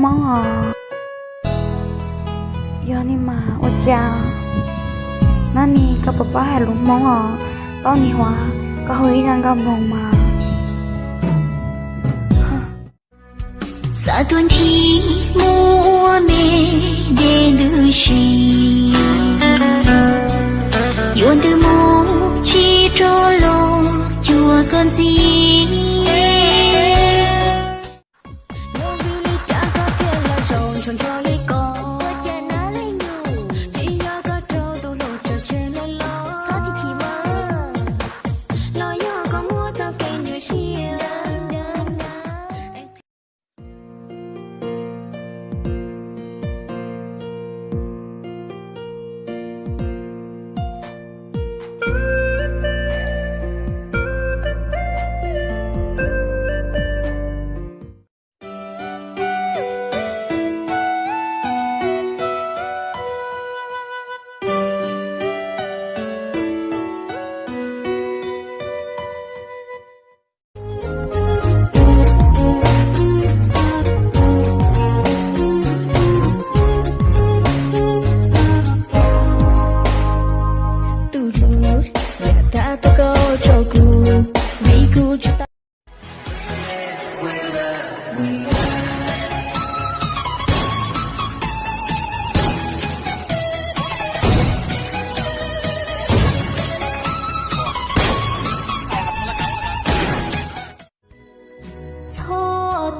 mong giờ ni mà ô cha nani ka papa hai lúc mong tao ni hóa ka hơi ngang gam mong mà sa tuần thi mua mê để nữ sĩ yuan từ mô chi cho lo chùa con gì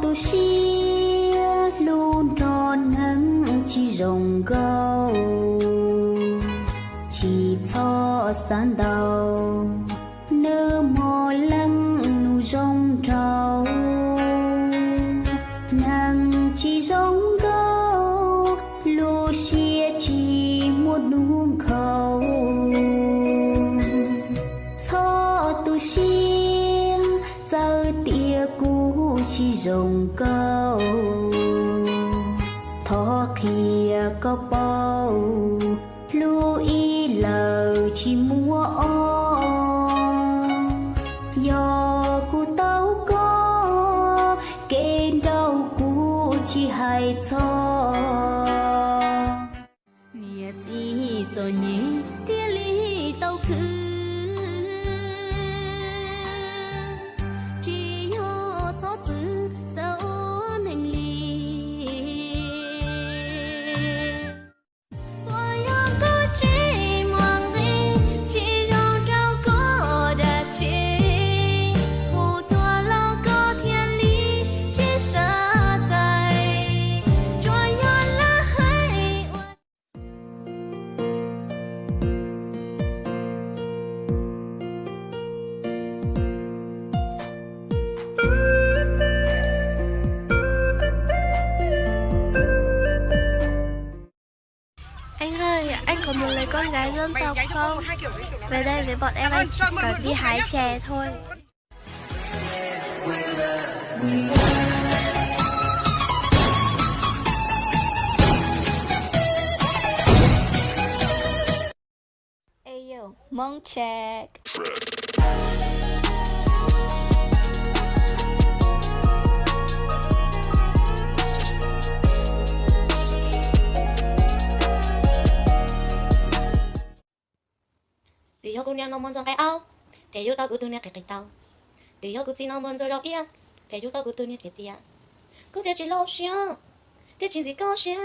tu xia luôn tròn hăng chỉ rồng câu chỉ cho san đầu nơ mò lăng nu rong trâu nàng chỉ rong câu lu xia chỉ một nuông khâu cho tu xia giờ tia cũ chỉ rồng câu thọ kia có bao lưu ý lời chỉ mua o do cu tao có kể đâu cu chỉ hay cho nia gì rồi nhỉ tia lý tao cứ chỉ yo cho tự sao mình li Anh ơi, anh có muốn lấy con gái dân tộc không? Về đây với bọn em anh chỉ cần đi hái chè thôi. Ê yo, mong check. Thì cô nhà nó muốn cho cái áo, thì chúng ta cứ tu nhà cái tàu, thì cô chỉ nó muốn cho đâu ia, thì chúng ta cứ tu nhà cái tia, cứ theo chỉ lo xia, theo chỉ gì có xia.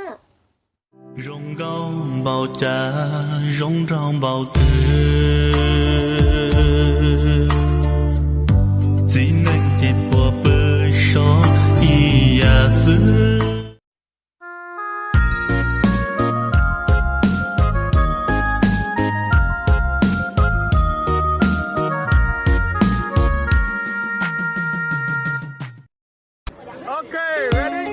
Rong cao bao cha, rong rong bao tư, chỉ nên chỉ bỏ bớt số ia xứ. Okay, ready?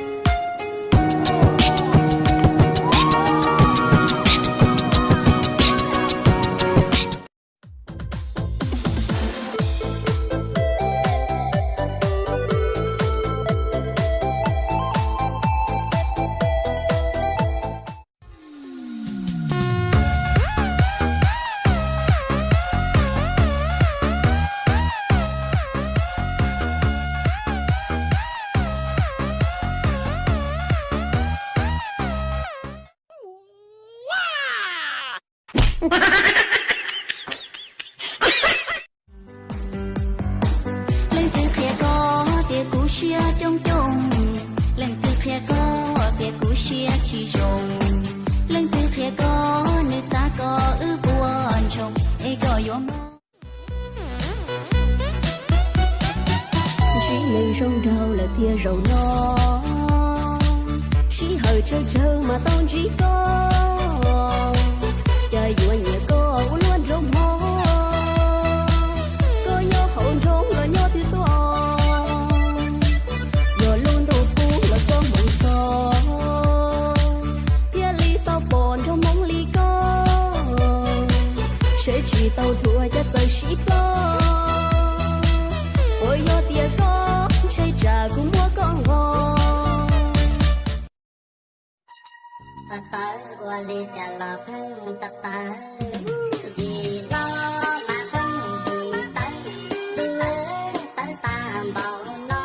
chỉ dùng lên từ phía có nơi xa có ư buồn chồng ấy có yêu mơ chỉ nên rong rau là tia rau nó chỉ hơi chờ mà tao chỉ có trời vừa nhẹ có luôn rong mơ có nhớ hồn rong là nhớ từ to giờ luôn đầu thu là gió mộng gió tia ly tao bồn trong mong ly có sẽ chỉ tao thua cho trời ship lo ôi yo tia có chơi trà cũng mua con gò ta ta qua đi chả là phân ta ta gì lo mà phân gì tay đưa tới ta bảo lo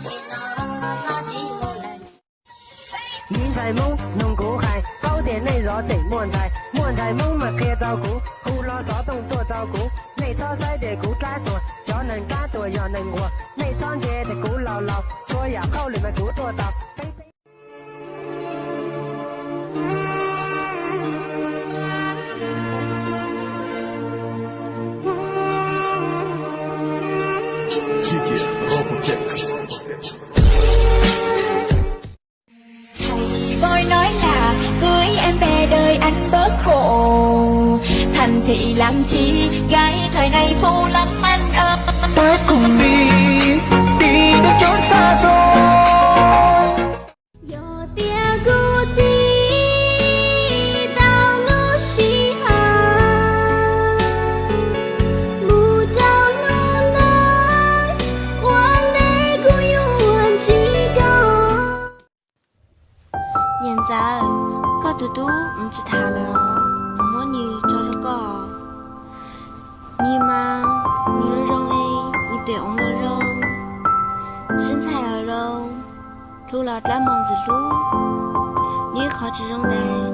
chỉ một lần nhìn thấy mông nông cố khai bao tiền này rõ chỉnh muôn thải mông mà kia rau củ hù lo gió tung tua rau củ này cho sai để củ trái tuổi cho nên cá tuổi giờ nên ngùa này cho dê để củ lào chua giả khâu liền mà củ tua tàu Tôi nói là cưới em về đời anh bớt khổ thành thị làm chi gái thời này phô lắm anh ơi ta cùng đi đến chỗ xa xôi yo tia gu ti tao ngỡ si ha bu trao nó nói quan đế của yêu anh chỉ có Nhân ra có tụi tú chỉ thả là muốn như cho nó có nhưng mà như rong ấy như tiểu ông nó rong身材ở rong lúc lọt lá mòn dịch lú như khó chỉ rong đây